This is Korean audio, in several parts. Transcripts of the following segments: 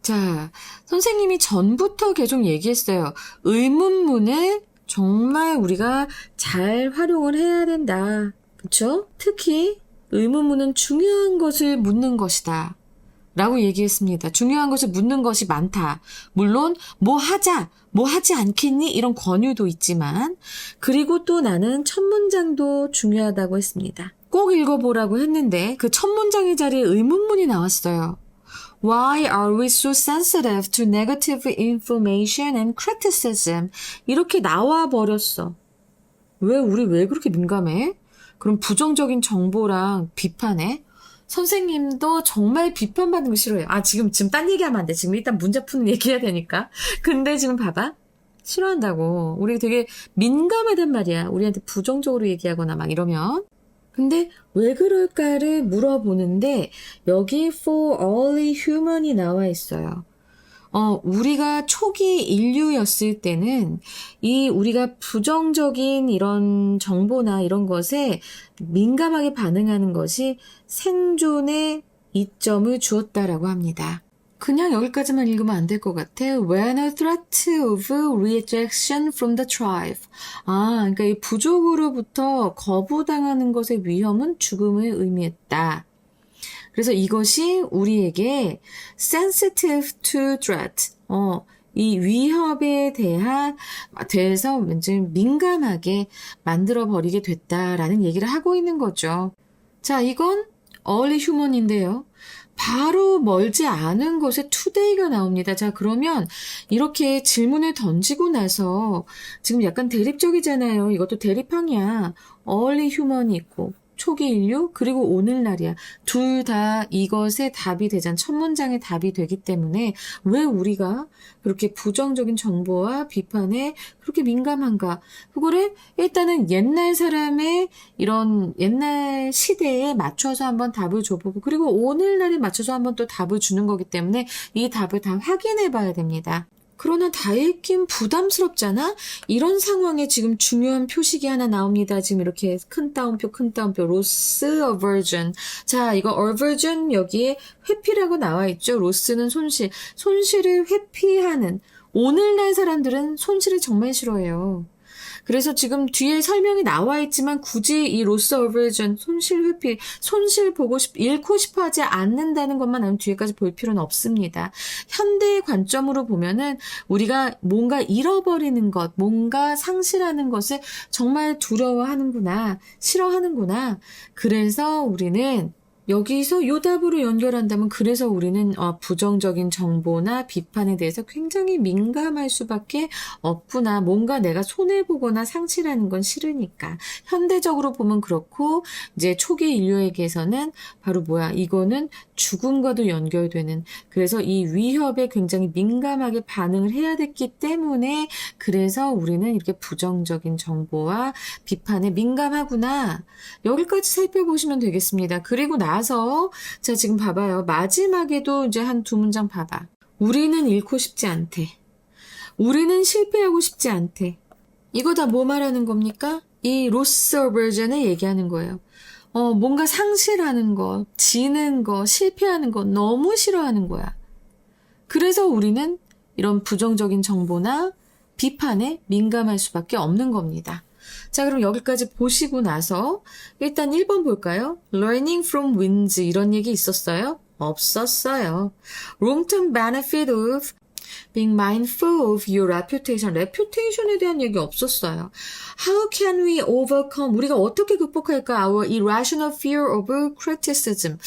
자, 선생님이 전부터 계속 얘기했어요. 의문문을 정말 우리가 잘 활용을 해야 된다. 그쵸? 특히 의문문은 중요한 것을 묻는 것이다. 라고 얘기했습니다. 중요한 것을 묻는 것이 많다. 물론 뭐 하자, 뭐 하지 않겠니? 이런 권유도 있지만 그리고 또 나는 첫 문장도 중요하다고 했습니다. 꼭 읽어보라고 했는데 그 첫 문장의 자리에 의문문이 나왔어요. Why are we so sensitive to negative information and criticism? 이렇게 나와 버렸어. 우리 왜 그렇게 민감해? 그럼 부정적인 정보랑 비판에? 선생님도 정말 비판받는 거 싫어해요. 지금 딴 얘기하면 안 돼. 지금 일단 문제 푸는 얘기해야 되니까. 근데 지금 봐봐. 싫어한다고. 우리 되게 민감하단 말이야. 우리한테 부정적으로 얘기하거나 막 이러면. 근데 왜 그럴까를 물어보는데 여기 for early human이 나와 있어요. 우리가 초기 인류였을 때는 우리가 부정적인 이런 정보나 이런 것에 민감하게 반응하는 것이 생존의 이점을 주었다라고 합니다. 그냥 여기까지만 읽으면 안 될 것 같아. When a threat of rejection from the tribe. 그러니까 이 부족으로부터 거부당하는 것의 위험은 죽음을 의미했다. 그래서 이것이 우리에게 sensitive to threat, 이 위협에 대해서 왠지 민감하게 만들어버리게 됐다라는 얘기를 하고 있는 거죠. 자, 이건 early human인데요. 바로 멀지 않은 곳에 today가 나옵니다. 자, 그러면 이렇게 질문을 던지고 나서 지금 약간 대립적이잖아요. 이것도 대립항이야. early human이 있고 초기 인류 그리고 오늘날이야. 둘 다 이것의 답이 되잖아. 첫 문장의 답이 되기 때문에 왜 우리가 그렇게 부정적인 정보와 비판에 그렇게 민감한가? 그거를 일단은 옛날 사람의 이런 옛날 시대에 맞춰서 한번 답을 줘보고 그리고 오늘날에 맞춰서 한번 또 답을 주는 거기 때문에 이 답을 다 확인해 봐야 됩니다. 그러나 다 읽긴 부담스럽잖아? 이런 상황에 지금 중요한 표식이 하나 나옵니다. 지금 이렇게 큰 따옴표, loss aversion. 자, 이거 aversion 여기에 회피라고 나와 있죠? loss는 손실을 회피하는. 오늘날 사람들은 손실을 정말 싫어해요. 그래서 지금 뒤에 설명이 나와 있지만 굳이 이 loss aversion, 손실 회피, 잃고 싶어 하지 않는다는 것만 아니면 뒤에까지 볼 필요는 없습니다. 현대의 관점으로 보면은 우리가 뭔가 잃어버리는 것, 뭔가 상실하는 것을 정말 두려워하는구나, 싫어하는구나. 그래서 우리는 여기서 요 답으로 연결한다면 그래서 우리는 부정적인 정보나 비판에 대해서 굉장히 민감할 수밖에 없구나. 뭔가 내가 손해보거나 상실하는 건 싫으니까. 현대적으로 보면 그렇고 이제 초기 인류에게서는 바로 이거는 죽음과도 연결되는 그래서 이 위협에 굉장히 민감하게 반응을 해야 됐기 때문에 그래서 우리는 이렇게 부정적인 정보와 비판에 민감하구나. 여기까지 살펴보시면 되겠습니다. 그리고 나서 자 지금 봐봐요. 마지막에도 이제 한 두 문장 봐봐. 우리는 잃고 싶지 않대. 우리는 실패하고 싶지 않대. 이거 다 뭐 말하는 겁니까? 이 loss aversion을 얘기하는 거예요. 뭔가 상실하는 거, 지는 거, 실패하는 거 너무 싫어하는 거야. 그래서 우리는 이런 부정적인 정보나 비판에 민감할 수밖에 없는 겁니다. 자, 그럼 여기까지 보시고 나서 일단 1번 볼까요? Learning from wins 이런 얘기 있었어요? 없었어요. Long-term benefit of being mindful of your reputation. reputation에 대한 얘기 없었어요. How can we overcome? 우리가 어떻게 극복할까? Our irrational fear of criticism.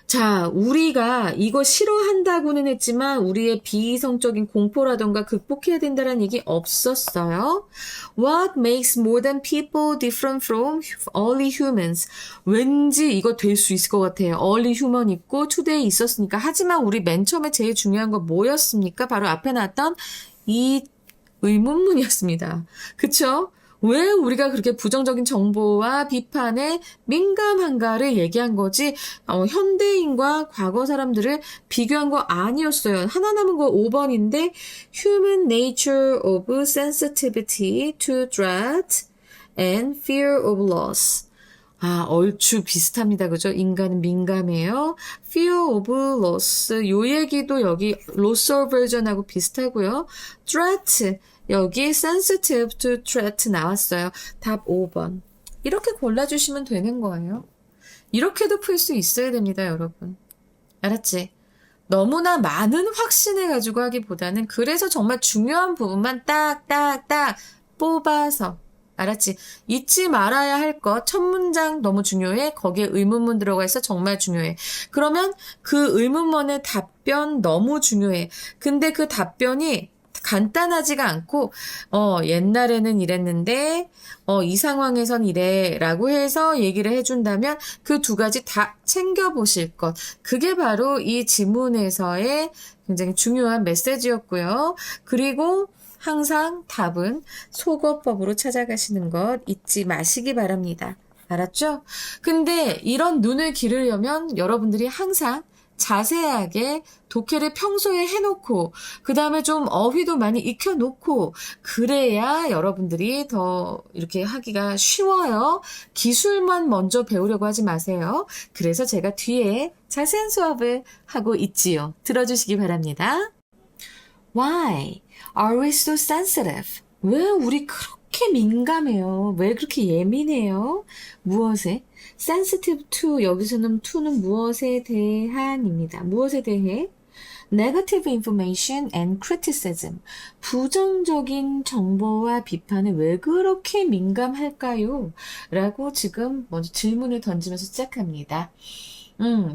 자, 우리가 이거 싫어한다고는 했지만 우리의 비이성적인 공포라던가 극복해야 된다는 얘기 없었어요. What makes modern people different from early humans? 왠지 이거 될 수 있을 것 같아요. early human 있고 today 있었으니까. 하지만 우리 맨 처음에 제일 중요한 건 뭐였습니까? 바로 앞에 나왔던 이 의문문이었습니다. 그쵸? 왜 우리가 그렇게 부정적인 정보와 비판에 민감한가를 얘기한 거지 현대인과 과거 사람들을 비교한 거 아니었어요. 하나 남은 거 5번인데 Human nature of sensitivity to threat and fear of loss. 얼추 비슷합니다. 그죠? 인간은 민감해요. Fear of loss. 요 얘기도 여기 loss aversion하고 비슷하고요. Threat. 여기 sensitive to threat 나왔어요. 답 5번. 이렇게 골라주시면 되는 거예요. 이렇게도 풀 수 있어야 됩니다, 여러분. 알았지? 너무나 많은 확신을 가지고 하기보다는 그래서 정말 중요한 부분만 딱딱딱 뽑아서 알았지? 잊지 말아야 할 것 첫 문장 너무 중요해. 거기에 의문문 들어가 있어 정말 중요해. 그러면 그 의문문의 답변 너무 중요해. 근데 그 답변이 간단하지가 않고 옛날에는 이랬는데 이 상황에선 이래 라고 해서 얘기를 해준다면 그 두 가지 다 챙겨보실 것. 그게 바로 이 지문에서의 굉장히 중요한 메시지였고요. 그리고 항상 답은 속어법으로 찾아가시는 것 잊지 마시기 바랍니다. 알았죠? 근데 이런 눈을 기르려면 여러분들이 항상 자세하게 독해를 평소에 해놓고 그 다음에 좀 어휘도 많이 익혀놓고 그래야 여러분들이 더 이렇게 하기가 쉬워요. 기술만 먼저 배우려고 하지 마세요. 그래서 제가 뒤에 자세한 수업을 하고 있지요. 들어주시기 바랍니다. Why are we so sensitive? 왜 우리 그렇게 민감해요? 왜 그렇게 예민해요? 무엇에? sensitive to 여기서는 to는 무엇에 대한입니다. 무엇에 대해? negative information and criticism. 부정적인 정보와 비판에 왜 그렇게 민감할까요? 라고 지금 먼저 질문을 던지면서 시작합니다.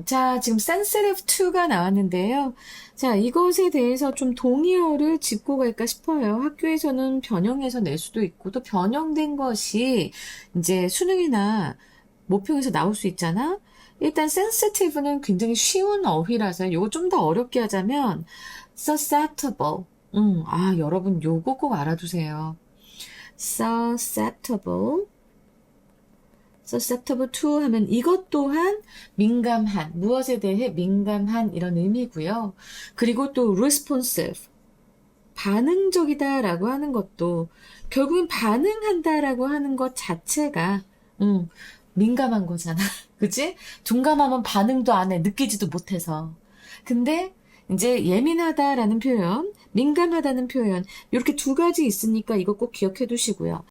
자, 지금 sensitive to가 나왔는데요. 자, 이것에 대해서 좀 동의어를 짚고 갈까 싶어요. 학교에서는 변형해서 낼 수도 있고, 또 변형된 것이 이제 수능이나 모평에서 나올 수 있잖아? 일단 sensitive는 굉장히 쉬운 어휘라서 이거 좀 더 어렵게 하자면 susceptible. 여러분 요거 꼭 알아두세요. susceptible to 하면 이것 또한 민감한, 무엇에 대해 민감한 이런 의미고요. 그리고 또 responsive, 반응적이다라고 하는 것도 결국엔 반응한다라고 하는 것 자체가 민감한 거잖아. 그치? 둔감하면 반응도 안 해. 느끼지도 못해서. 근데 이제 예민하다라는 표현, 민감하다는 표현 이렇게 두 가지 있으니까 이거 꼭 기억해 두시고요.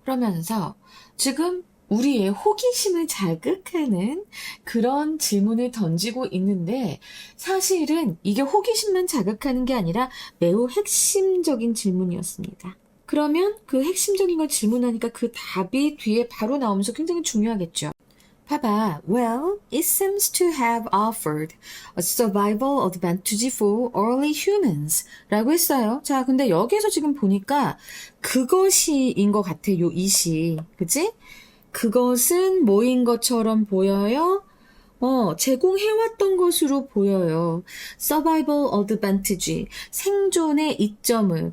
그러면서 지금 우리의 호기심을 자극하는 그런 질문을 던지고 있는데 사실은 이게 호기심만 자극하는 게 아니라 매우 핵심적인 질문이었습니다. 그러면 그 핵심적인 걸 질문하니까 그 답이 뒤에 바로 나오면서 굉장히 중요하겠죠. 봐봐. Well, it seems to have offered a survival advantage for early humans 라고 했어요. 자, 근데 여기에서 지금 보니까 그것이인 것 같아, 요 이시. 그치? 그것은 뭐인 것처럼 보여요? 제공해왔던 것으로 보여요. Survival advantage, 생존의 이점을,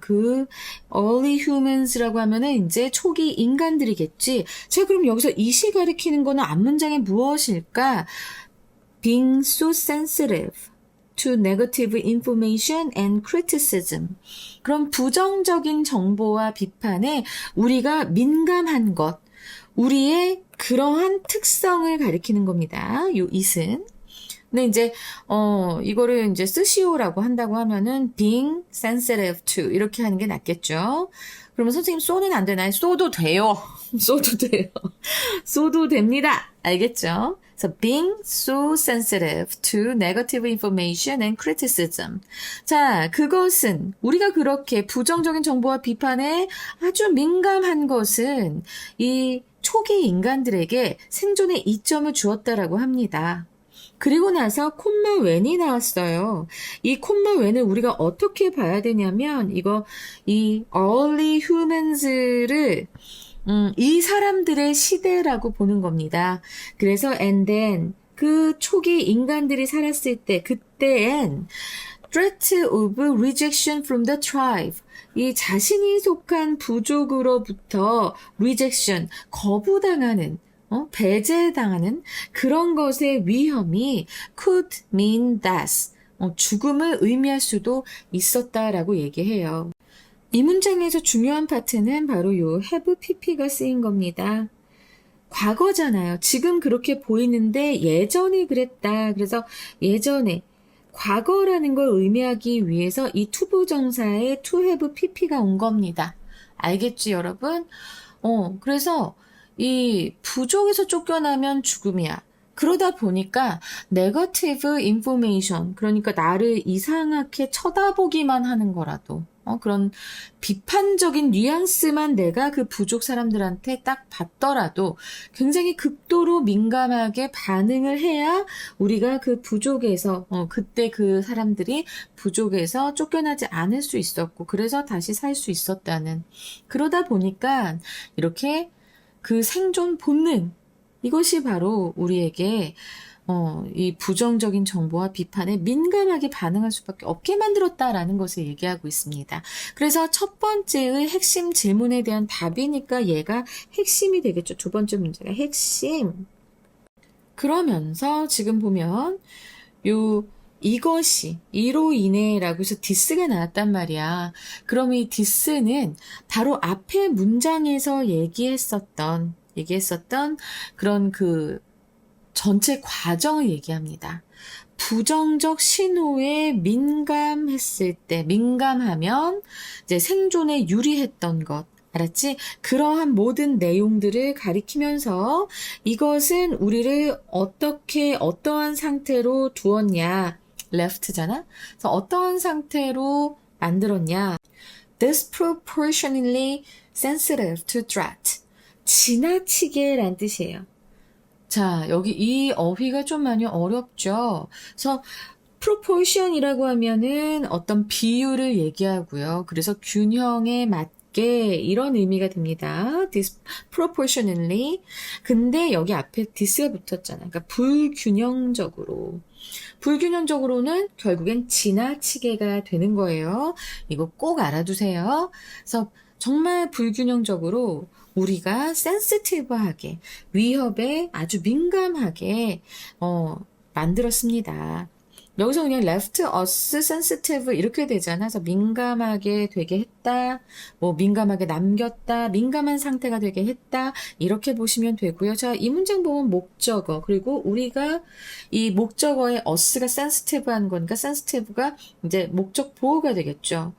early humans라고 하면은 이제 초기 인간들이겠지. 자, 그럼 여기서 이시 가리키는 거는 앞문장에 무엇일까? Being so sensitive to negative information and criticism. 그럼 부정적인 정보와 비판에 우리가 민감한 것, 우리의 그러한 특성을 가리키는 겁니다. 요 it은. 근데 이제, 이거를 이제 쓰시오라고 한다고 하면은 being sensitive to 이렇게 하는 게 낫겠죠. 그러면 선생님 쏘는 안 되나요? 쏘도 돼요. 쏘도 돼요. 쏘도 됩니다. 알겠죠? 그래서 being so sensitive to negative information and criticism. 자, 그것은 우리가 그렇게 부정적인 정보와 비판에 아주 민감한 것은 이 초기 인간들에게 생존의 이점을 주었다라고 합니다. 그리고 나서 콤마 웬이 나왔어요. 이 콤마 웬을 우리가 어떻게 봐야 되냐면 이 early humans를 이 사람들의 시대라고 보는 겁니다. 그래서 and then 그 초기 인간들이 살았을 때 그때엔 threat of rejection from the tribe. 이 자신이 속한 부족으로부터 rejection, 거부당하는, 배제당하는 그런 것의 위험이 could mean death, 죽음을 의미할 수도 있었다라고 얘기해요. 이 문장에서 중요한 파트는 바로 요 have pp가 쓰인 겁니다. 과거잖아요. 지금 그렇게 보이는데 예전에 그랬다. 그래서 예전에 과거라는 걸 의미하기 위해서 이 투부정사에 to have pp가 온 겁니다. 알겠지, 여러분? 그래서 이 부족에서 쫓겨나면 죽음이야. 그러다 보니까 네거티브 인포메이션, 그러니까 나를 이상하게 쳐다보기만 하는 거라도 그런 비판적인 뉘앙스만 내가 그 부족 사람들한테 딱 받더라도 굉장히 극도로 민감하게 반응을 해야 우리가 그 부족에서 그때 그 사람들이 부족에서 쫓겨나지 않을 수 있었고 그래서 다시 살 수 있었다는, 그러다 보니까 이렇게 그 생존 본능, 이것이 바로 우리에게 이 부정적인 정보와 비판에 민감하게 반응할 수밖에 없게 만들었다라는 것을 얘기하고 있습니다. 그래서 첫 번째의 핵심 질문에 대한 답이니까 얘가 핵심이 되겠죠. 두 번째 문제가 핵심. 그러면서 지금 보면 이것이 이로 인해라고 해서 디스가 나왔단 말이야. 그럼 이 디스는 바로 앞에 문장에서 얘기했었던 그런 그 전체 과정을 얘기합니다. 부정적 신호에 민감하면 이제 생존에 유리했던 것. 알았지? 그러한 모든 내용들을 가리키면서 이것은 우리를 어떠한 상태로 두었냐. left잖아? 그래서 어떠한 상태로 만들었냐. disproportionately sensitive to threat. 지나치게 란 뜻이에요. 자, 여기 이 어휘가 좀 많이 어렵죠. 그래서 proportion이라고 하면은 어떤 비율을 얘기하고요. 그래서 균형에 맞게 이런 의미가 됩니다. disproportionately. 근데 여기 앞에 this가 붙었잖아요. 그러니까 불균형적으로는 결국엔 지나치게가 되는 거예요. 이거 꼭 알아두세요. 그래서 정말 불균형적으로 우리가 센시티브하게, 위협에 아주 민감하게 만들었습니다. 여기서 그냥 left us sensitive 이렇게 되잖아. 그래서 민감하게 되게 했다, 민감하게 남겼다, 민감한 상태가 되게 했다, 이렇게 보시면 되고요. 자, 이 문장 보면 목적어, 그리고 우리가 이 목적어에 us가 sensitive한 거니까 sensitive가 이제 목적 보호가 되겠죠.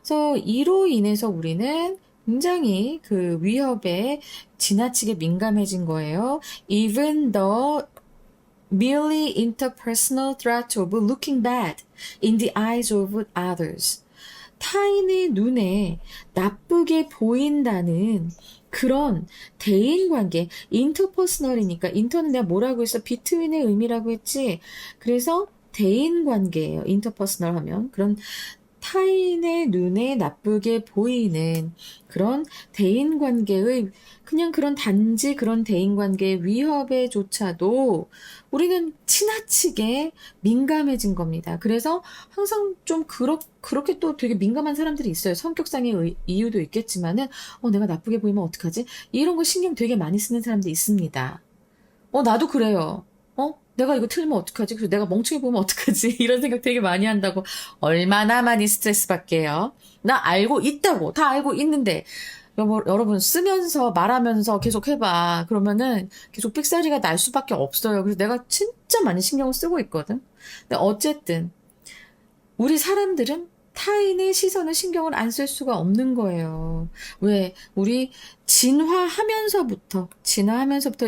그래서 이로 인해서 우리는 굉장히 그 위협에 지나치게 민감해진 거예요. Even the merely interpersonal threat of looking bad in the eyes of others. 타인의 눈에 나쁘게 보인다는 그런 대인관계, interpersonal이니까 인터는 내가 뭐라고 했어? between의 의미라고 했지? 그래서 대인관계예요. interpersonal 하면. 그런 타인의 눈에 나쁘게 보이는 그런 대인관계의 단지 그런 대인관계의 위협에조차도 우리는 지나치게 민감해진 겁니다. 그래서 항상 좀 그렇게 또 되게 민감한 사람들이 있어요. 성격상의 이유도 있겠지만은 내가 나쁘게 보이면 어떡하지? 이런 거 신경 되게 많이 쓰는 사람들이 있습니다. 나도 그래요. 내가 이거 틀리면 어떡하지? 그래서 내가 멍청이 보면 어떡하지? 이런 생각 되게 많이 한다고. 얼마나 많이 스트레스 받게요. 나 알고 있다고. 다 알고 있는데. 여러분 쓰면서 말하면서 계속 해봐. 그러면은 계속 삑사리가 날 수밖에 없어요. 그래서 내가 진짜 많이 신경을 쓰고 있거든. 근데 어쨌든 우리 사람들은 타인의 시선을 신경을 안 쓸 수가 없는 거예요. 왜? 우리 진화하면서부터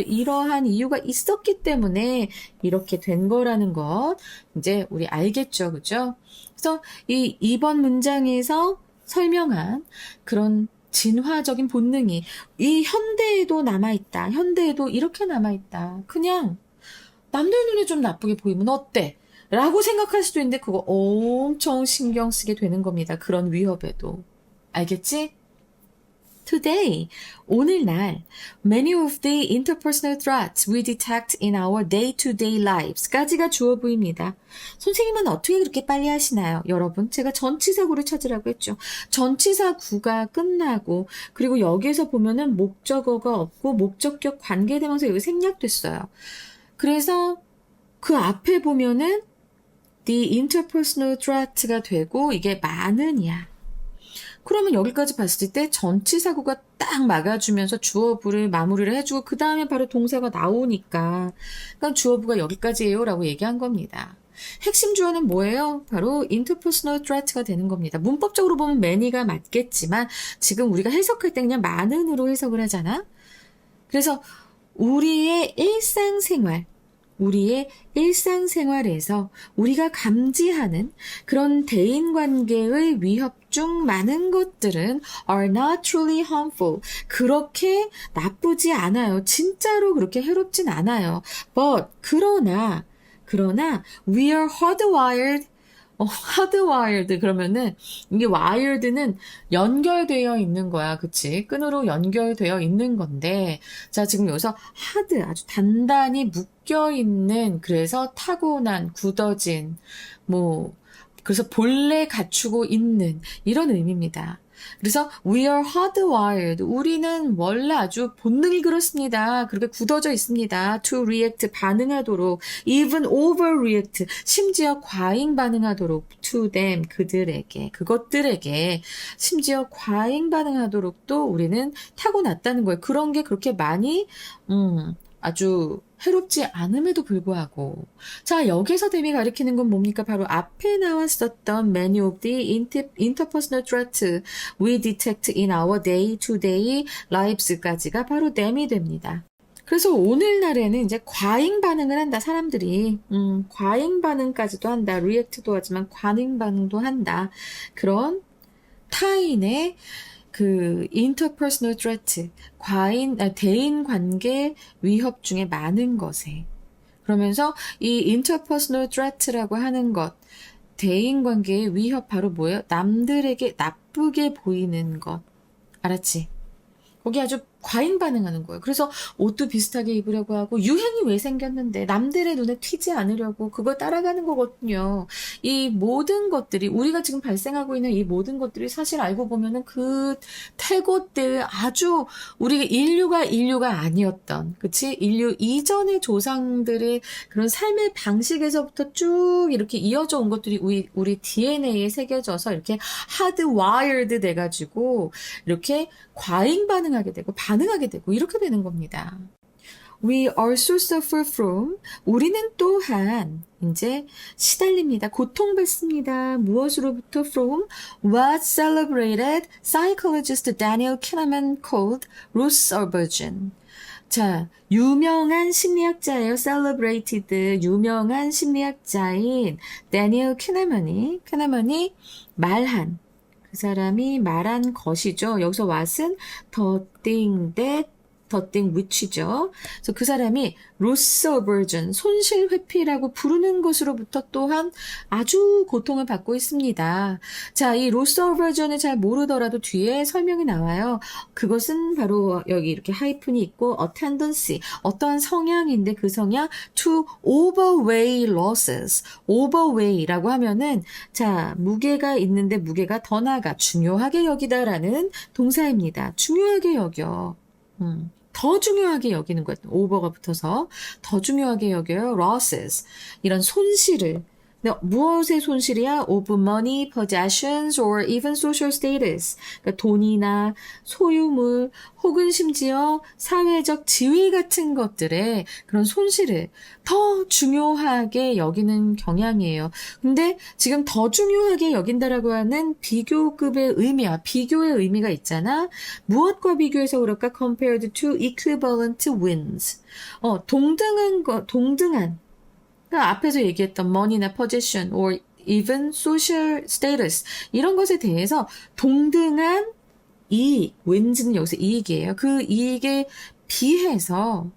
이러한 이유가 있었기 때문에 이렇게 된 거라는 것 이제 우리 알겠죠, 그죠? 그래서 이번 문장에서 설명한 그런 진화적인 본능이 이 현대에도 남아있다. 현대에도 이렇게 남아있다. 그냥 남들 눈에 좀 나쁘게 보이면 어때? 라고 생각할 수도 있는데 그거 엄청 신경 쓰게 되는 겁니다. 그런 위협에도. 알겠지? Today, 오늘날, many of the interpersonal threats we detect in our day-to-day lives 까지가 주어 보입니다. 선생님은 어떻게 그렇게 빨리 하시나요? 여러분, 제가 전치사구를 찾으라고 했죠. 전치사구가 끝나고 그리고 여기에서 보면은 목적어가 없고 목적격 관계대명사 여기 생략됐어요. 그래서 그 앞에 보면은 the interpersonal threat가 되고 이게 많은이야. 그러면 여기까지 봤을 때 전치사구가 딱 막아주면서 주어부를 마무리를 해주고 그 다음에 바로 동사가 나오니까 그러니까 주어부가 여기까지예요 라고 얘기한 겁니다. 핵심 주어는 뭐예요? 바로 interpersonal threat가 되는 겁니다. 문법적으로 보면 many가 맞겠지만 지금 우리가 해석할 때 그냥 많은으로 해석을 하잖아. 그래서 우리의 일상생활에서 우리가 감지하는 그런 대인관계의 위협 중 많은 것들은 are not truly harmful. 그렇게 나쁘지 않아요. 진짜로 그렇게 해롭진 않아요. But 그러나 we are hardwired 그러면은 이게 wired는 연결되어 있는 거야. 그치? 끈으로 연결되어 있는 건데 자 지금 여기서 hard 아주 단단히 묶여 있는 그래서 타고난 굳어진 그래서 본래 갖추고 있는 이런 의미입니다. 그래서 we are hardwired. 우리는 원래 아주 본능이 그렇습니다. 그렇게 굳어져 있습니다. to react 반응하도록 even overreact 심지어 과잉 반응하도록 to them 그것들에게 심지어 과잉 반응하도록 또 우리는 타고났다는 거예요. 그런 게 그렇게 많이 아주 해롭지 않음에도 불구하고 자 여기서 댐이 가리키는 건 뭡니까? 바로 앞에 나왔었던 many of the interpersonal threats we detect in our day-to-day lives까지가 바로 댐이 됩니다. 그래서 오늘날에는 이제 과잉 반응을 한다. 사람들이 과잉 반응까지도 한다. react도 하지만 과잉 반응도 한다. 그런 타인의 그 interpersonal threat, 대인 관계 위협 중에 많은 것에 그러면서 이 interpersonal threat라고 하는 것, 대인 관계의 위협 바로 뭐예요? 남들에게 나쁘게 보이는 것. 알았지? 거기 아주 과잉 반응하는 거예요. 그래서 옷도 비슷하게 입으려고 하고 유행이 왜 생겼는데 남들의 눈에 튀지 않으려고 그걸 따라가는 거거든요. 이 모든 것들이 우리가 지금 발생하고 있는 이 모든 것들이 사실 알고 보면은 그 태고 때 아주 우리 인류가 아니었던 그치? 인류 이전의 조상들의 그런 삶의 방식에서부터 쭉 이렇게 이어져 온 것들이 우리 DNA에 새겨져서 이렇게 hardwired 돼가지고 이렇게 과잉 반응하게 되고 반응하게 되고 이렇게 되는 겁니다. We also suffer from 우리는 또한 이제 시달립니다. 고통받습니다. 무엇으로부터? From what celebrated psychologist Daniel Kahneman called Rousseauversion. 자, 유명한 심리학자예요. celebrated 유명한 심리학자인 Daniel Kahneman이 말한 그 사람이 말한 것이죠. 여기서 what은 the thing which이죠. 그래서 그 사람이 loss aversion, 손실 회피라고 부르는 것으로부터 또한 아주 고통을 받고 있습니다. 자, 이 loss aversion을 잘 모르더라도 뒤에 설명이 나와요. 그것은 바로 여기 이렇게 하이픈이 있고 a tendency, 어떠한 성향인데 그 성향 to overweigh losses. overweigh라고 하면은 자, 무게가 있는데 무게가 더 나가 중요하게 여기다라는 동사입니다. 중요하게 여겨. 더 중요하게 여기는 것 오버가 붙어서 더 중요하게 여겨요. losses 이런 손실을 무엇의 손실이야? of money, possessions, or even social status. 그러니까 돈이나 소유물 혹은 심지어 사회적 지위 같은 것들의 그런 손실을 더 중요하게 여기는 경향이에요. 근데 지금 더 중요하게 여긴다라고 하는 비교급의 의미야. 비교의 의미가 있잖아. 무엇과 비교해서 그럴까? compared to equivalent wins. 동등한 그러니까 앞에서 얘기했던 money나 possession or even social status 이런 것에 대해서 동등한 이익, wins는 여기서 이익이에요. 그 이익에 비해서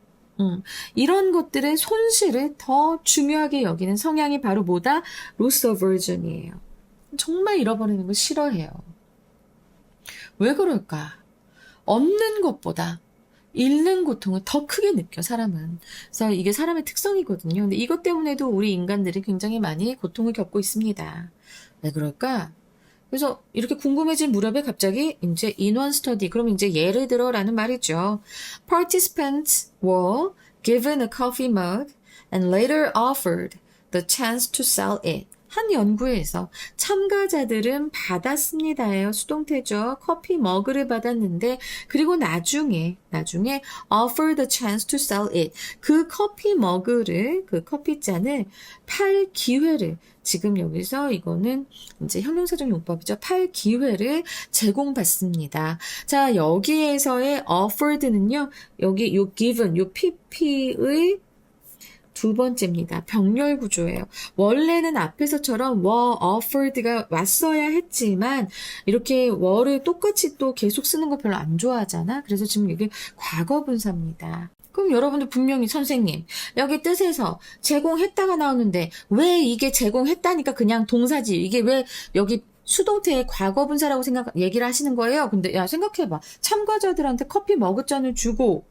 이런 것들의 손실을 더 중요하게 여기는 성향이 바로 뭐다? loss aversion이에요. 정말 잃어버리는 걸 싫어해요. 왜 그럴까? 얻는 것보다 잃는 고통을 더 크게 느껴, 사람은. 그래서 이게 사람의 특성이거든요. 근데 이것 때문에도 우리 인간들이 굉장히 많이 고통을 겪고 있습니다. 왜 그럴까? 그래서 이렇게 궁금해진 무렵에 갑자기 이제 인원 스터디, 그럼 이제 예를 들어라는 말이죠. Participants were given a coffee mug and later offered the chance to sell it. 한 연구에서 참가자들은 받았습니다예요. 수동태죠. 커피 머그를 받았는데 그리고 나중에 offer the chance to sell it. 그 커피 머그를 그 커피잔을 팔 기회를 지금 여기서 이거는 이제 형용사적 용법이죠. 팔 기회를 제공받습니다. 자, 여기에서의 offered는요. 여기 요 given, 요 pp의 두 번째입니다. 병렬 구조예요. 원래는 앞에서처럼 were offered가 왔어야 했지만 이렇게 were를 똑같이 또 계속 쓰는 거 별로 안 좋아하잖아. 그래서 지금 이게 과거 분사입니다. 그럼 여러분들 분명히 선생님 여기 뜻에서 제공했다가 나오는데 왜 이게 제공했다니까 그냥 동사지 이게 왜 여기 수동태의 과거 분사라고 얘기를 하시는 거예요. 근데 야 생각해봐. 참가자들한테 커피 머그잔을 주고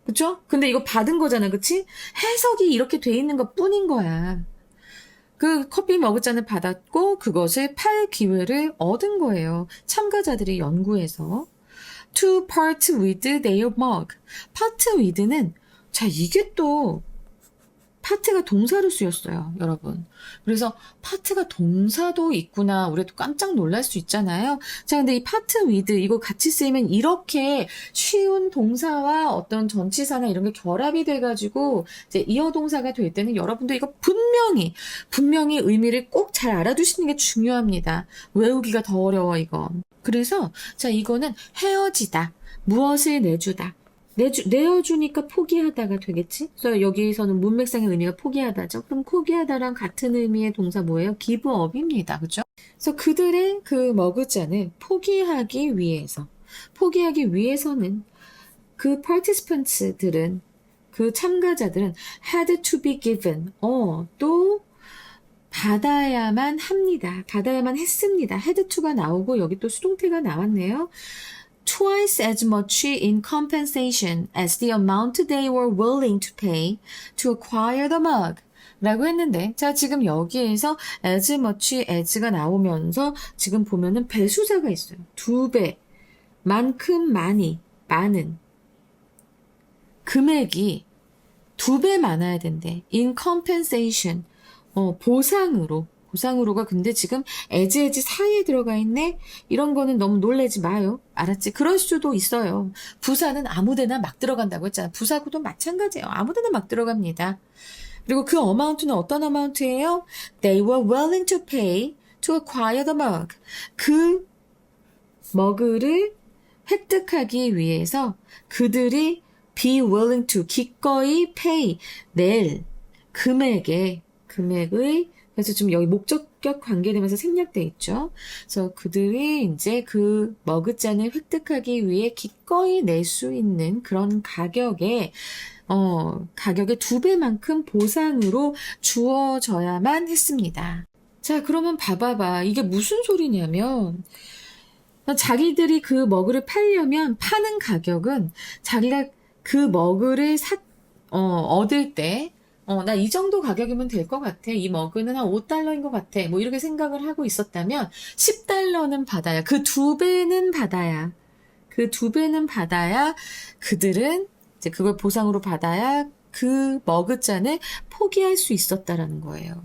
그쵸? 근데 이거 받은 거잖아, 그치? 해석이 이렇게 돼 있는 것 뿐인 거야. 그 커피 머그잔을 받았고 그것을 팔 기회를 얻은 거예요. 참가자들이 연구해서. To part with their mug. part with는 자 이게 또 파트가 동사로 쓰였어요, 여러분. 그래서 파트가 동사도 있구나. 우리도 깜짝 놀랄 수 있잖아요. 자, 근데 이 파트 with 이거 같이 쓰이면 이렇게 쉬운 동사와 어떤 전치사나 이런 게 결합이 돼가지고 이제 이어 동사가 될 때는 여러분들 이거 분명히 의미를 꼭 잘 알아두시는 게 중요합니다. 외우기가 더 어려워 이건. 그래서 자 이거는 헤어지다, 무엇을 내주다. 내어주니까 포기하다가 되겠지? 그래서 여기서는 문맥상의 의미가 포기하다죠. 그럼 포기하다랑 같은 의미의 동사 뭐예요? give up입니다. 그죠? 그래서 그들의 그 머그잔을 포기하기 위해서는 그 participants들은 그 참가자들은 had to be given. 또 받아야만 합니다. 받아야만 했습니다. had to가 나오고 여기 또 수동태가 나왔네요. Twice as much in compensation as the amount they were willing to pay to acquire the mug. 라고 했는데, 자, 지금 여기에서 as much as가 나오면서 지금 보면은 배수자가 있어요. 2배. 만큼 많은. 금액이 2배 많아야 된대. In compensation. 보상으로가 근데 지금 as 사이에 들어가 있네? 이런 거는 너무 놀라지 마요. 알았지? 그럴 수도 있어요. 부사는 아무데나 막 들어간다고 했잖아. 부사구도 마찬가지예요. 아무데나 막 들어갑니다. 그리고 그 어마운트는 어떤 어마운트예요? They were willing to pay to acquire the mug. 그 머그를 획득하기 위해서 그들이 be willing to 기꺼이 pay 낼 금액의 그래서 지금 여기 목적격 관계되면서 생략돼 있죠. 그래서 그들이 이제 그 머그잔을 획득하기 위해 기꺼이 낼 수 있는 그런 가격의 2배만큼 보상으로 주어져야만 했습니다. 자, 그러면 봐봐봐. 이게 무슨 소리냐면 자기들이 그 머그를 팔려면 파는 가격은 자기가 그 머그를 얻을 때 나 이 정도 가격이면 될 것 같아. 이 머그는 한 $5인 것 같아. 뭐 이렇게 생각을 하고 있었다면 $10는 받아야. 그 2배는 받아야 그들은 이제 그걸 보상으로 받아야 그 머그잔을 포기할 수 있었다라는 거예요.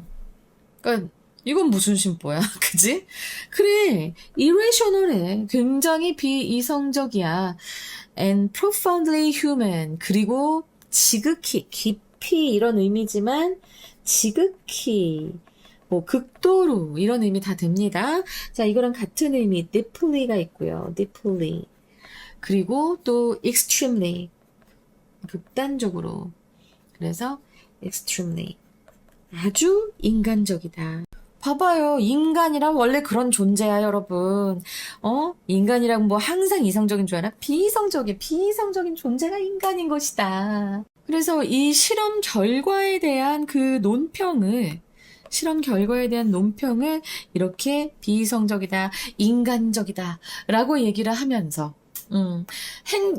그러니까 이건 무슨 심보야, 그지? 그래, irrational해. 굉장히 비이성적이야. And profoundly human. 그리고 지극히 깊이 이런 의미지만 지극히 극도로 이런 의미 다 됩니다. 자, 이거랑 같은 의미 deeply가 있고요. deeply. 그리고 또 extremely. 극단적으로. 그래서 extremely. 아주 인간적이다. 봐봐요. 인간이란 원래 그런 존재야, 여러분. 인간이란 뭐 항상 이성적인 줄 알아? 비이성적인 존재가 인간인 것이다. 그래서 이 실험 결과에 대한 논평을 이렇게 비이성적이다, 인간적이다 라고 얘기를 하면서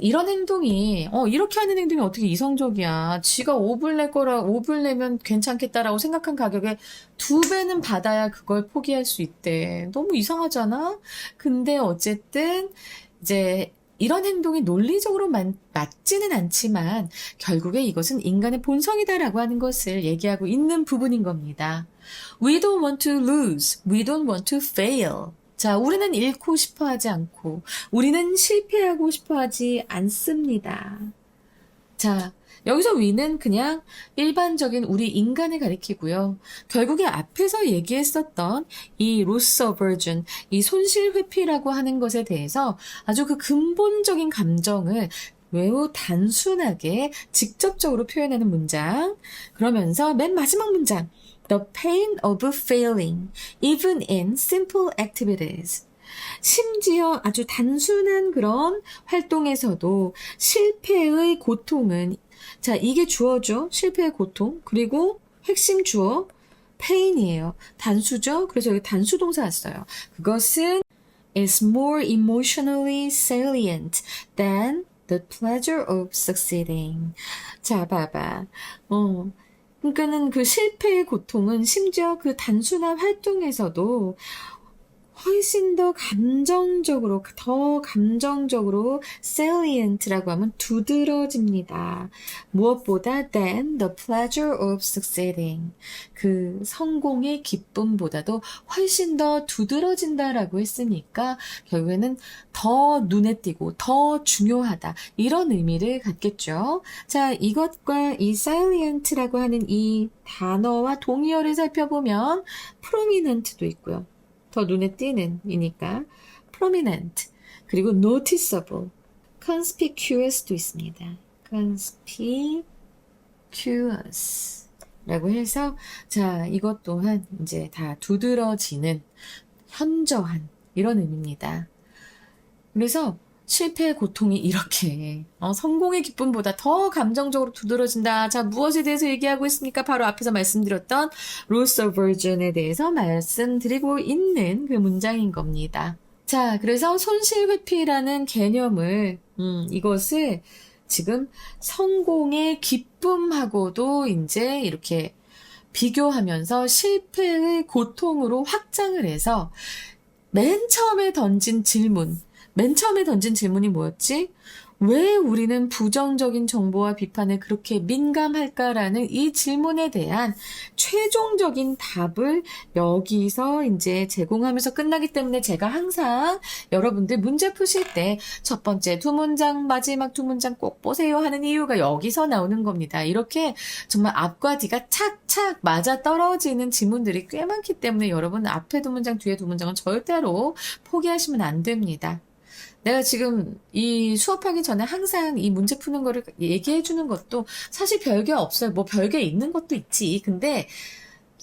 이런 행동이 이렇게 하는 행동이 어떻게 이성적이야. 지가 5불 내면 괜찮겠다라고 생각한 가격에 2배는 받아야 그걸 포기할 수 있대. 너무 이상하잖아. 근데 어쨌든 이제 이런 행동이 논리적으로 맞지는 않지만 결국에 이것은 인간의 본성이다라고 하는 것을 얘기하고 있는 부분인 겁니다. We don't want to lose. We don't want to fail. 자, 우리는 잃고 싶어 하지 않고 우리는 실패하고 싶어 하지 않습니다. 자, 여기서 we는 그냥 일반적인 우리 인간을 가리키고요. 결국에 앞에서 얘기했었던 이 loss aversion, 이 손실 회피라고 하는 것에 대해서 아주 그 근본적인 감정을 매우 단순하게 직접적으로 표현하는 문장. 그러면서 맨 마지막 문장. The pain of failing, even in simple activities. 심지어 아주 단순한 그런 활동에서도 실패의 고통은, 자, 이게 주어죠. 실패의 고통. 그리고 핵심 주어, pain이에요. 단수죠. 그래서 여기 단수 동사 왔어요. 그것은 is more emotionally salient than the pleasure of succeeding. 자, 봐봐. 그러니까는 그 실패의 고통은 심지어 그 단순한 활동에서도 훨씬 더 감정적으로 salient라고 하면 두드러집니다. 무엇보다 than the pleasure of succeeding. 그 성공의 기쁨보다도 훨씬 더 두드러진다라고 했으니까 결국에는 더 눈에 띄고 더 중요하다. 이런 의미를 갖겠죠. 자, 이것과 이 salient라고 하는 이 단어와 동의어를 살펴보면 prominent도 있고요. 더 눈에 띄는 이니까 prominent, 그리고 noticeable, conspicuous도 있습니다. conspicuous 라고 해서 자, 이것 또한 이제 다 두드러지는, 현저한 이런 의미입니다. 그래서 실패의 고통이 이렇게 성공의 기쁨보다 더 감정적으로 두드러진다. 자, 무엇에 대해서 얘기하고 있습니까? 바로 앞에서 말씀드렸던 loss aversion에 대해서 말씀드리고 있는 그 문장인 겁니다. 자, 그래서 손실회피라는 개념을 이것을 지금 성공의 기쁨하고도 이제 이렇게 비교하면서 실패의 고통으로 확장을 해서 맨 처음에 던진 질문이 뭐였지? 왜 우리는 부정적인 정보와 비판에 그렇게 민감할까라는 이 질문에 대한 최종적인 답을 여기서 이제 제공하면서 끝나기 때문에 제가 항상 여러분들 문제 푸실 때 첫 번째 두 문장, 마지막 두 문장 꼭 보세요 하는 이유가 여기서 나오는 겁니다. 이렇게 정말 앞과 뒤가 착착 맞아 떨어지는 지문들이 꽤 많기 때문에 여러분 앞에 두 문장, 뒤에 두 문장은 절대로 포기하시면 안 됩니다. 내가 지금 이 수업하기 전에 항상 이 문제 푸는 거를 얘기해 주는 것도 사실 별게 없어요. 뭐 별게 있는 것도 있지. 근데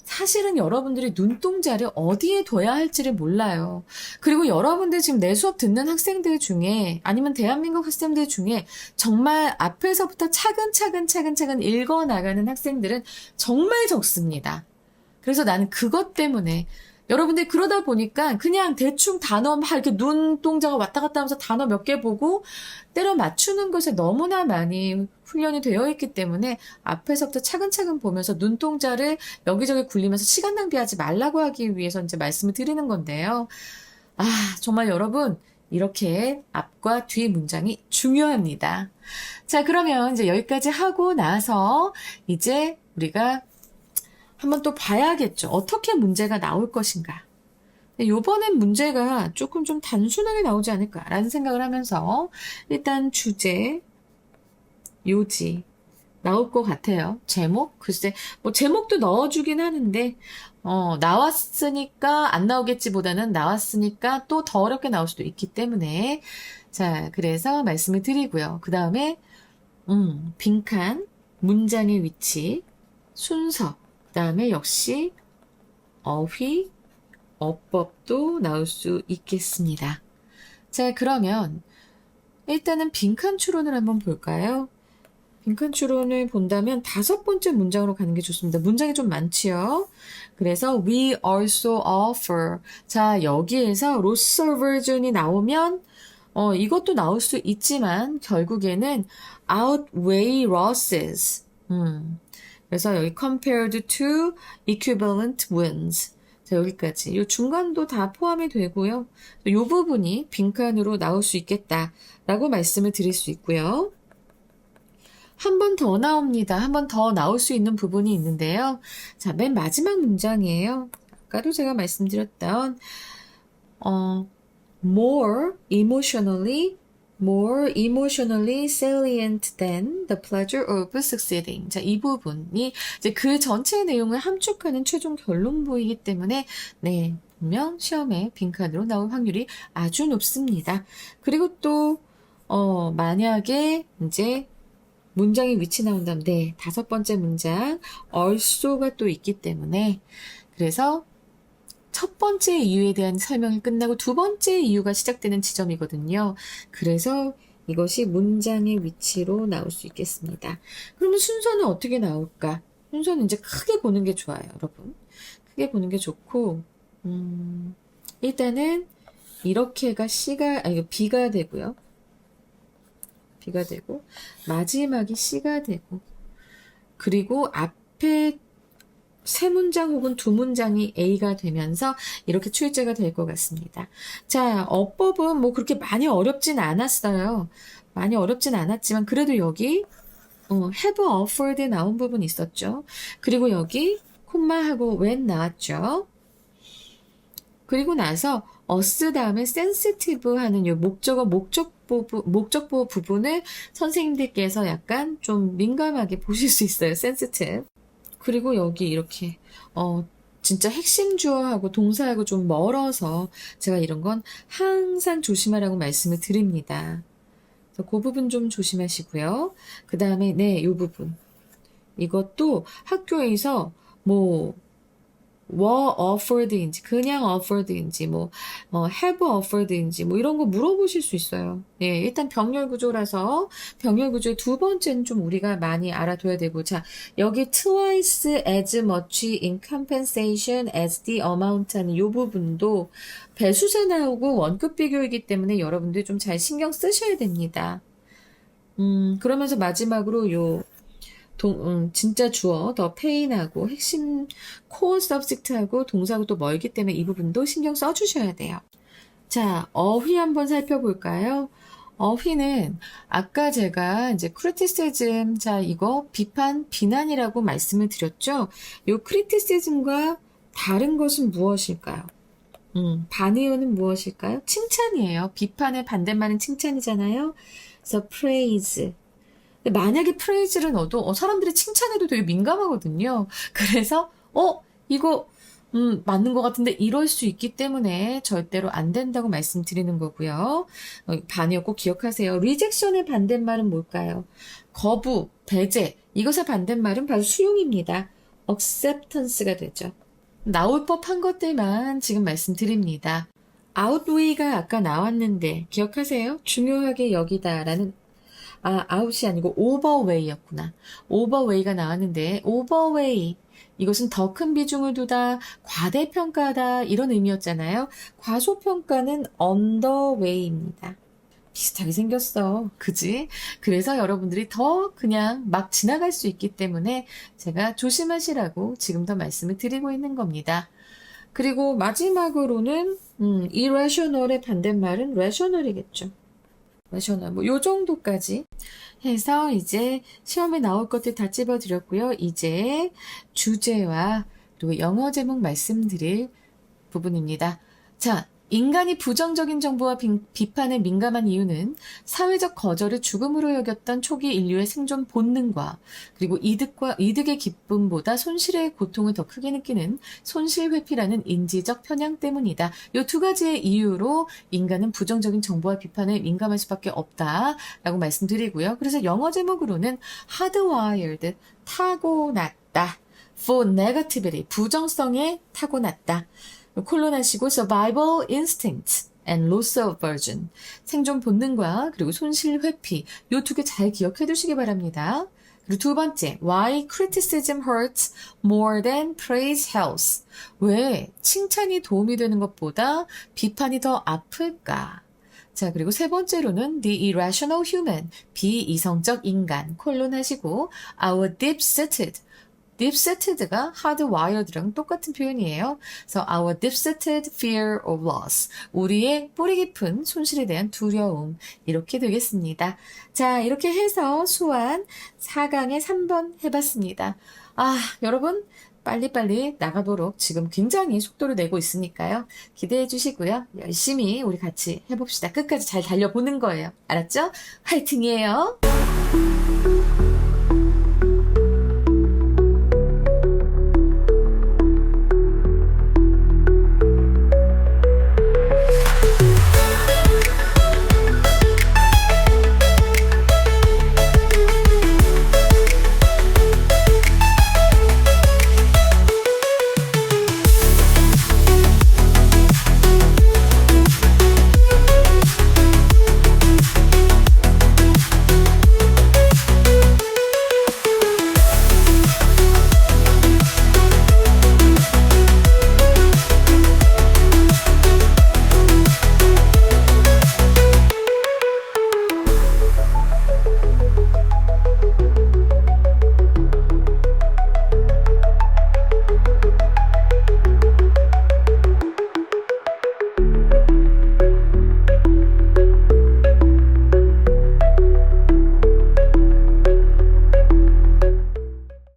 사실은 여러분들이 눈동자를 어디에 둬야 할지를 몰라요. 그리고 여러분들 지금 내 수업 듣는 학생들 중에 아니면 대한민국 학생들 중에 정말 앞에서부터 차근차근 읽어 나가는 학생들은 정말 적습니다. 그래서 나는 그것 때문에 여러분들 그러다 보니까 그냥 대충 단어 막 이렇게 눈동자가 왔다 갔다 하면서 단어 몇 개 보고 때려 맞추는 것에 너무나 많이 훈련이 되어 있기 때문에 앞에서부터 차근차근 보면서 눈동자를 여기저기 굴리면서 시간 낭비하지 말라고 하기 위해서 이제 말씀을 드리는 건데요. 아, 정말 여러분 이렇게 앞과 뒤 문장이 중요합니다. 자, 그러면 이제 여기까지 하고 나서 이제 우리가 한번 또 봐야겠죠. 어떻게 문제가 나올 것인가. 요번엔 문제가 조금 좀 단순하게 나오지 않을까라는 생각을 하면서 일단 주제, 요지 나올 것 같아요. 제목? 글쎄, 뭐 제목도 넣어주긴 하는데 나왔으니까 안 나오겠지보다는 나왔으니까 또 더 어렵게 나올 수도 있기 때문에 자, 그래서 말씀을 드리고요. 그 다음에 빈칸, 문장의 위치, 순서, 그 다음에 역시 어휘, 어법도 나올 수 있겠습니다. 자, 그러면 일단은 빈칸 추론을 한번 볼까요? 빈칸 추론을 본다면 5번째 문장으로 가는 게 좋습니다. 문장이 좀 많지요. 그래서 we also offer. 자, 여기에서 loss aversion이 나오면 이것도 나올 수 있지만 결국에는 outweigh losses. 그래서 여기 compared to equivalent wins. 자, 여기까지. 요 중간도 다 포함이 되고요. 요 부분이 빈칸으로 나올 수 있겠다라고 말씀을 드릴 수 있고요. 한 번 더 나옵니다. 한 번 더 나올 수 있는 부분이 있는데요. 자, 맨 마지막 문장이에요. 아까도 제가 말씀드렸던 more emotionally salient than the pleasure of succeeding. 자, 이 부분이 이제 그 전체 내용을 함축하는 최종 결론부이기 때문에 네, 분명 시험에 빈칸으로 나올 확률이 아주 높습니다. 그리고 또 만약에 이제 문장의 위치 나온다면 네, 5번째 문장 also가 또 있기 때문에 그래서 첫 번째 이유에 대한 설명이 끝나고 두 번째 이유가 시작되는 지점이거든요. 그래서 이것이 문장의 위치로 나올 수 있겠습니다. 그러면 순서는 어떻게 나올까? 순서는 이제 크게 보는 게 좋아요, 여러분. 크게 보는 게 좋고, 일단은 이렇게가 B가 되고요. B가 되고, 마지막이 C가 되고, 그리고 앞에 세 문장 혹은 두 문장이 A가 되면서 이렇게 출제가 될 것 같습니다. 자, 어법은 뭐 그렇게 많이 어렵진 않았어요. 많이 어렵진 않았지만 그래도 여기 have offered 나온 부분이 있었죠. 그리고 여기 콤마하고 when 나왔죠. 그리고 나서 us 다음에 sensitive 하는 요 목적보 부분을 선생님들께서 약간 좀 민감하게 보실 수 있어요. sensitive. 그리고 여기 이렇게 진짜 핵심 주어하고 동사하고 좀 멀어서 제가 이런 건 항상 조심하라고 말씀을 드립니다. 그래서 그 부분 좀 조심하시고요. 그 다음에 네, 이 부분. 이것도 학교에서 뭐 were offered인지 그냥 offered인지 뭐 have offered인지 뭐 이런 거 물어보실 수 있어요. 예, 일단 병렬 구조라서 병렬 구조의 두 번째는 좀 우리가 많이 알아둬야 되고 자, 여기 twice as much in compensation as the amount 하는 이 부분도 배수사 나오고 원급 비교이기 때문에 여러분들 좀 잘 신경 쓰셔야 됩니다. 그러면서 마지막으로 요 진짜 주어, 더 페인하고 핵심 코어 서브젝트하고 동사하고 또 멀기 때문에 이 부분도 신경 써주셔야 돼요. 자, 어휘 한번 살펴볼까요? 어휘는 아까 제가 이제 criticism, 자, 이거 비판, 비난이라고 말씀을 드렸죠? 요 criticism과 다른 것은 무엇일까요? 반의어는 무엇일까요? 칭찬이에요. 비판의 반대말은 칭찬이잖아요. 그래서 praise. 만약에 프레이즈를 넣어도 사람들이 칭찬해도 되게 민감하거든요. 그래서 이거 맞는 것 같은데 이럴 수 있기 때문에 절대로 안 된다고 말씀드리는 거고요. 반의어 꼭 기억하세요. rejection의 반대말은 뭘까요? 거부, 배제. 이것의 반대말은 바로 수용입니다. acceptance가 되죠. 나올 법한 것들만 지금 말씀드립니다. outweigh가 아까 나왔는데 기억하세요? 중요하게 여기다라는 out이 아니고 overweigh였구나. overweigh가 나왔는데 overweigh 이것은 더 큰 비중을 두다, 과대평가하다 이런 의미였잖아요. 과소평가는 underweigh입니다. 비슷하게 생겼어. 그지? 그래서 여러분들이 더 그냥 막 지나갈 수 있기 때문에 제가 조심하시라고 지금 더 말씀을 드리고 있는 겁니다. 그리고 마지막으로는 irrational의 반대말은 rational이겠죠. 뭐, 요 정도까지 해서 이제 시험에 나올 것들 다 찝어드렸고요. 이제 주제와 그리고 영어 제목 말씀드릴 부분입니다. 자, 인간이 부정적인 정보와 비판에 민감한 이유는 사회적 거절을 죽음으로 여겼던 초기 인류의 생존 본능과 그리고 이득의 기쁨보다 손실의 고통을 더 크게 느끼는 손실회피라는 인지적 편향 때문이다. 이 두 가지의 이유로 인간은 부정적인 정보와 비판에 민감할 수밖에 없다라고 말씀드리고요. 그래서 영어 제목으로는 hardwired, 타고났다. for negativity, 부정성에 타고났다. 콜론하시고 survival instinct and loss aversion, 생존 본능과 그리고 손실 회피 이 두 개 잘 기억해 두시기 바랍니다. 그리고 두 번째, why criticism hurts more than praise helps. 왜 칭찬이 도움이 되는 것보다 비판이 더 아플까? 자, 그리고 세 번째로는 the irrational human, 비이성적 인간, 콜론하시고 our deep-seated, deep-seated가 hardwired랑 똑같은 표현이에요. 그래서 our deep-seated fear of loss. 우리의 뿌리 깊은 손실에 대한 두려움. 이렇게 되겠습니다. 자, 이렇게 해서 수완 4강에 3번 해봤습니다. 아, 여러분 빨리빨리 나가도록 지금 굉장히 속도를 내고 있으니까요. 기대해 주시고요. 열심히 우리 같이 해봅시다. 끝까지 잘 달려보는 거예요. 알았죠? 화이팅이에요.